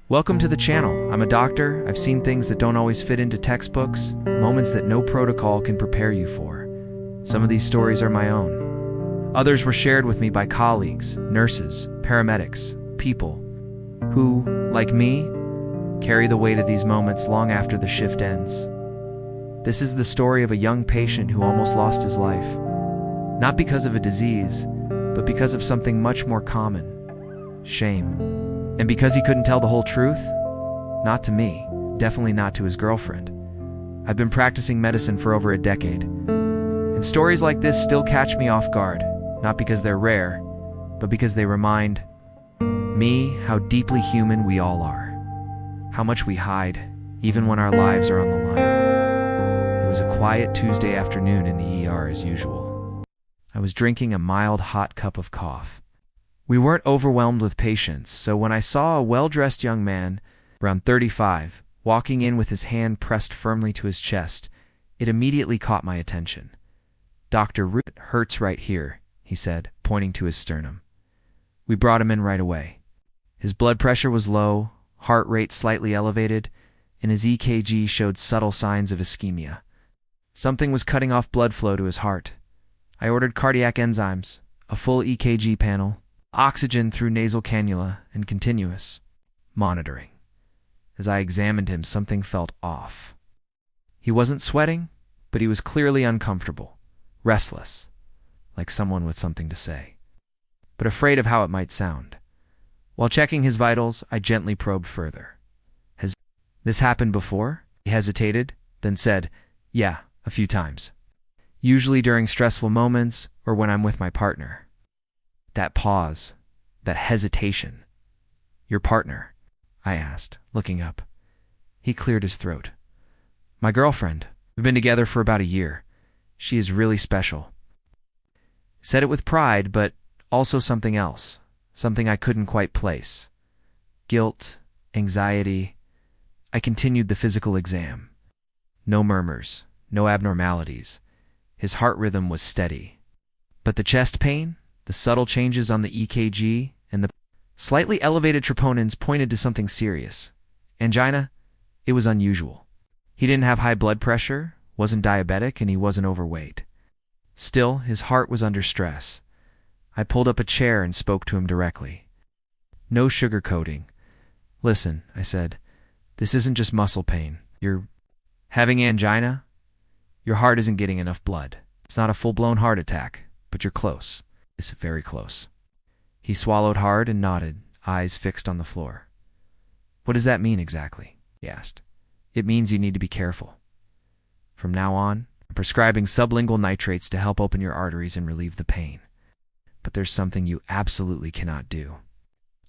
Welcome to the channel. I'm a doctor. I've seen things that don't always fit into textbooks, moments that no protocol can prepare you for. Some of these stories are my own. Others were shared with me by colleagues, nurses, paramedics, people who, like me, carry the weight of these moments long after the shift ends. This is the story of a young patient who almost lost his life. Not because of a disease, but because of something much more common: shame. And because he couldn't tell the whole truth? Not to me, definitely not to his girlfriend. I've been practicing medicine for over a decade, and stories like this still catch me off guard, not because they're rare, but because they remind me how deeply human we all are, how much we hide, even when our lives are on the line. It was a quiet Tuesday afternoon in the ER as usual. I was drinking a mild hot cup of coffee. We weren't overwhelmed with patients, so when I saw a well-dressed young man, around 35, walking in with his hand pressed firmly to his chest, it immediately caught my attention. "Dr. Root hurts right here," he said, pointing to his sternum. We brought him in right away. His blood pressure was low, heart rate slightly elevated, and his EKG showed subtle signs of ischemia. Something was cutting off blood flow to his heart. I ordered cardiac enzymes, a full EKG panel, oxygen through nasal cannula, and continuous monitoring. As I examined him, something felt off. He wasn't sweating, but he was clearly uncomfortable, restless, like someone with something to say, but afraid of how it might sound. While checking his vitals, I gently probed further. "Has this happened before?" He hesitated, then said, "Yeah, a few times. Usually during stressful moments or when I'm with my partner." That pause, that hesitation. "Your partner?" I asked, looking up. He cleared his throat. "My girlfriend. We've been together for about a year. She is really special." Said it with pride, but also something else, something I couldn't quite place. Guilt, anxiety. I continued the physical exam. No murmurs, no abnormalities. His heart rhythm was steady. But the chest pain, the subtle changes on the EKG, and the slightly elevated troponins pointed to something serious. Angina? It was unusual. He didn't have high blood pressure, wasn't diabetic, and he wasn't overweight. Still, his heart was under stress. I pulled up a chair and spoke to him directly. No sugarcoating. "Listen," I said, "this isn't just muscle pain. You're having angina? Your heart isn't getting enough blood. It's not a full-blown heart attack, but you're close. It's very close." He swallowed hard and nodded, eyes fixed on the floor. "What does that mean exactly?" he asked. "It means you need to be careful. From now on, I'm prescribing sublingual nitrates to help open your arteries and relieve the pain. But there's something you absolutely cannot do."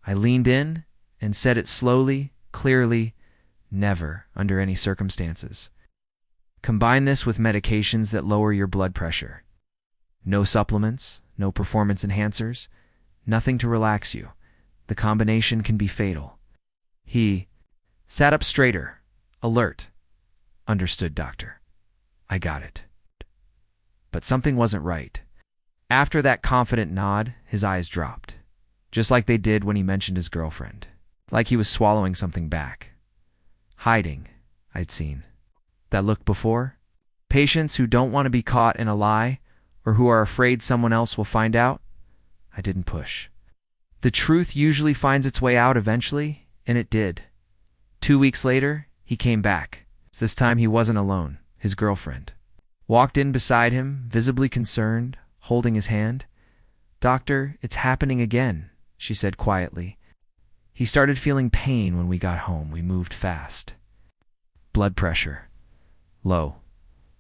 I leaned in and said it slowly, clearly, never, under any circumstances. Combine this with medications that lower your blood pressure. No supplements, no performance enhancers, nothing to relax you. The combination can be fatal. He sat up straighter, alert. "Understood, doctor. I got it." But something wasn't right. After that confident nod, his eyes dropped, just like they did when he mentioned his girlfriend, like he was swallowing something back. Hiding, I'd seen. That look before? Patients who don't want to be caught in a lie, or who are afraid someone else will find out? I didn't push. The truth usually finds its way out eventually, and it did. 2 weeks later, he came back. This time he wasn't alone. His girlfriend walked in beside him, visibly concerned, holding his hand. "Doctor, it's happening again," she said quietly. "He started feeling pain when we got home. We moved fast. Blood pressure low,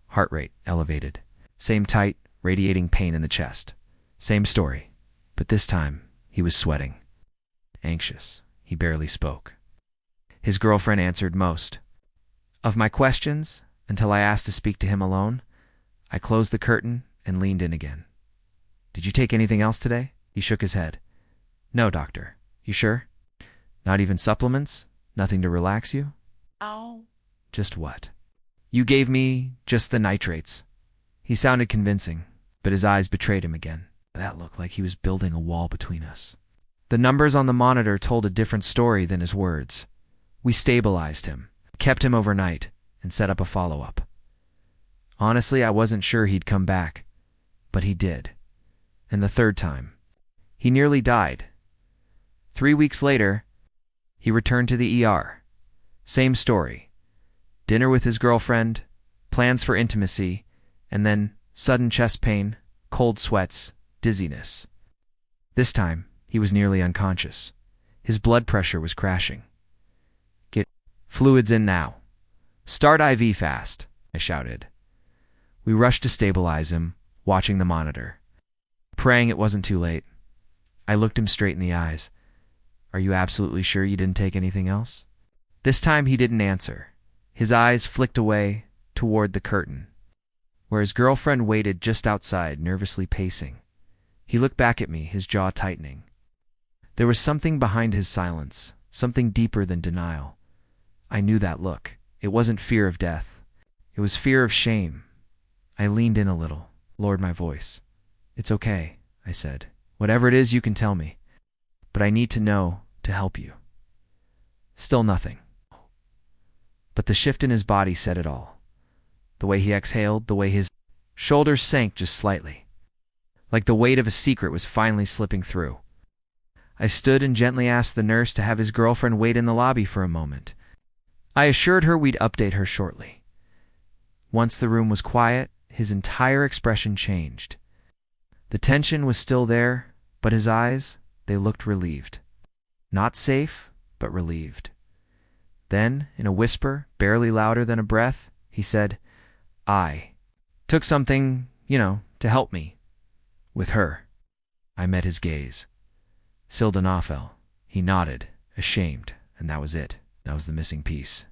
heart rate elevated, same tight, radiating pain in the chest. Same story, but this time he was sweating, anxious. He barely spoke." His girlfriend answered most of my questions until I asked to speak to him alone. I closed the curtain and leaned in again. "Did you take anything else today?" He shook his head. "No, doctor. You sure? Not even supplements? Nothing to relax you?" Ow. "Just what?" "You gave me just the nitrates." He sounded convincing, but his eyes betrayed him again. That looked like he was building a wall between us. The numbers on the monitor told a different story than his words. We stabilized him, kept him overnight, and set up a follow-up. Honestly, I wasn't sure he'd come back, but he did. And the third time, he nearly died. 3 weeks later, he returned to the ER. Same story. Dinner with his girlfriend, plans for intimacy, and then sudden chest pain, cold sweats, dizziness. This time, he was nearly unconscious. His blood pressure was crashing. "Get fluids in now. Start IV fast," I shouted. We rushed to stabilize him, watching the monitor, praying it wasn't too late. I looked him straight in the eyes. "Are you absolutely sure you didn't take anything else?" This time he didn't answer. His eyes flicked away toward the curtain, where his girlfriend waited just outside, nervously pacing. He looked back at me, his jaw tightening. There was something behind his silence, something deeper than denial. I knew that look. It wasn't fear of death. It was fear of shame. I leaned in a little, lowered my voice. "It's okay," I said. "Whatever it is, you can tell me. But I need to know to help you." Still nothing. But the shift in his body said it all. The way he exhaled, the way his shoulders sank just slightly, like the weight of a secret was finally slipping through. I stood and gently asked the nurse to have his girlfriend wait in the lobby for a moment. I assured her we'd update her shortly. Once the room was quiet, his entire expression changed. The tension was still there, but his eyes, they looked relieved. Not safe, but relieved. Then, in a whisper, barely louder than a breath, he said, "I took something, to help me. With her." I met his gaze. "Sildenafil." He nodded, ashamed, and that was it. That was the missing piece.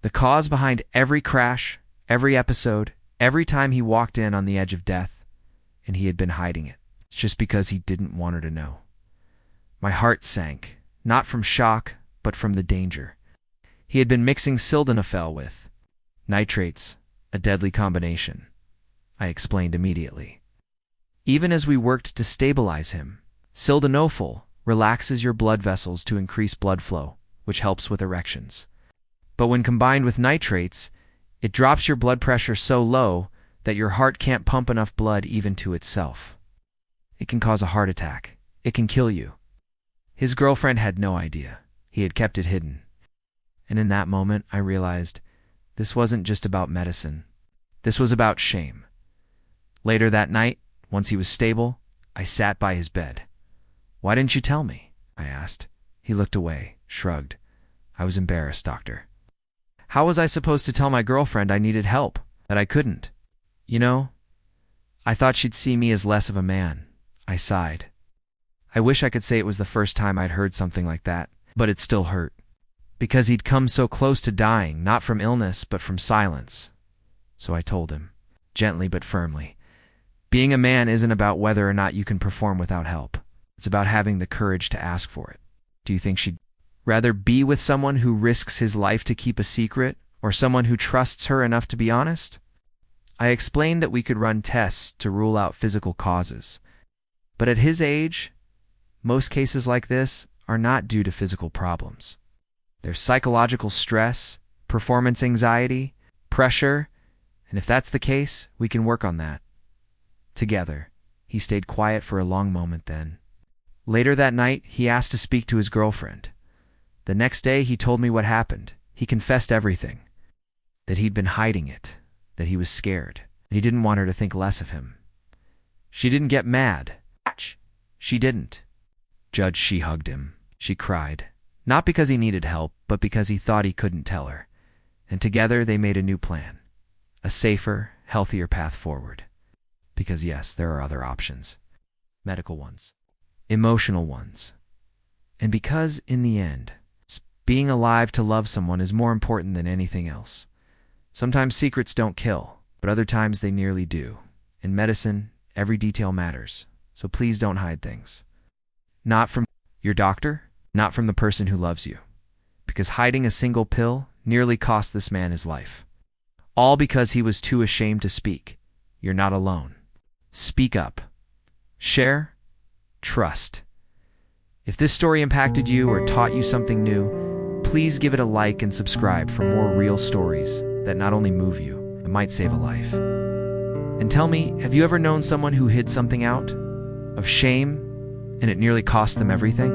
The cause behind every crash, every episode, every time he walked in on the edge of death, and he had been hiding it, just because he didn't want her to know. My heart sank, not from shock, but from the danger. He had been mixing sildenafil with nitrates, a deadly combination. I explained immediately. Even as we worked to stabilize him, sildenafil relaxes your blood vessels to increase blood flow, which helps with erections. But when combined with nitrates, it drops your blood pressure so low that your heart can't pump enough blood even to itself. It can cause a heart attack. It can kill you. His girlfriend had no idea. He had kept it hidden. And in that moment, I realized this wasn't just about medicine. This was about shame. Later that night, once he was stable, I sat by his bed. "Why didn't you tell me?" I asked. He looked away, shrugged. "I was embarrassed, doctor." How was I supposed to tell my girlfriend I needed help, that I couldn't? I thought she'd see me as less of a man. I sighed. I wish I could say it was the first time I'd heard something like that, but it still hurt. Because he'd come so close to dying, not from illness, but from silence. So I told him, gently but firmly, being a man isn't about whether or not you can perform without help. It's about having the courage to ask for it. Do you think she'd rather be with someone who risks his life to keep a secret, or someone who trusts her enough to be honest? I explained that we could run tests to rule out physical causes. But at his age, most cases like this are not due to physical problems. There's psychological stress, performance anxiety, pressure, and if that's the case, we can work on that. Together. He stayed quiet for a long moment then. Later that night, he asked to speak to his girlfriend. The next day, he told me what happened. He confessed everything. That he'd been hiding it. That he was scared. That he didn't want her to think less of him. She didn't get mad. She didn't. Judge, she hugged him. She cried. Not because he needed help, but because he thought he couldn't tell her. And together they made a new plan. A safer, healthier path forward. Because yes, there are other options. Medical ones. Emotional ones. And because, in the end, being alive to love someone is more important than anything else. Sometimes secrets don't kill, but other times they nearly do. In medicine, every detail matters. So please don't hide things. Not from your doctor, not from the person who loves you. Because hiding a single pill nearly cost this man his life. All because he was too ashamed to speak. You're not alone. Speak up. Share. Trust. If this story impacted you or taught you something new, please please give it a like and subscribe for more real stories that not only move you, it might save a life. And tell me, have you ever known someone who hid something out of shame and it nearly cost them everything?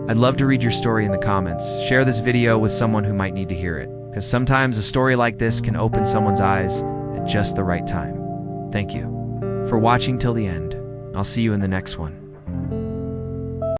I'd love to read your story in the comments. Share this video with someone who might need to hear it, because sometimes a story like this can open someone's eyes at just the right time. Thank you for watching till the end. I'll see you in the next one.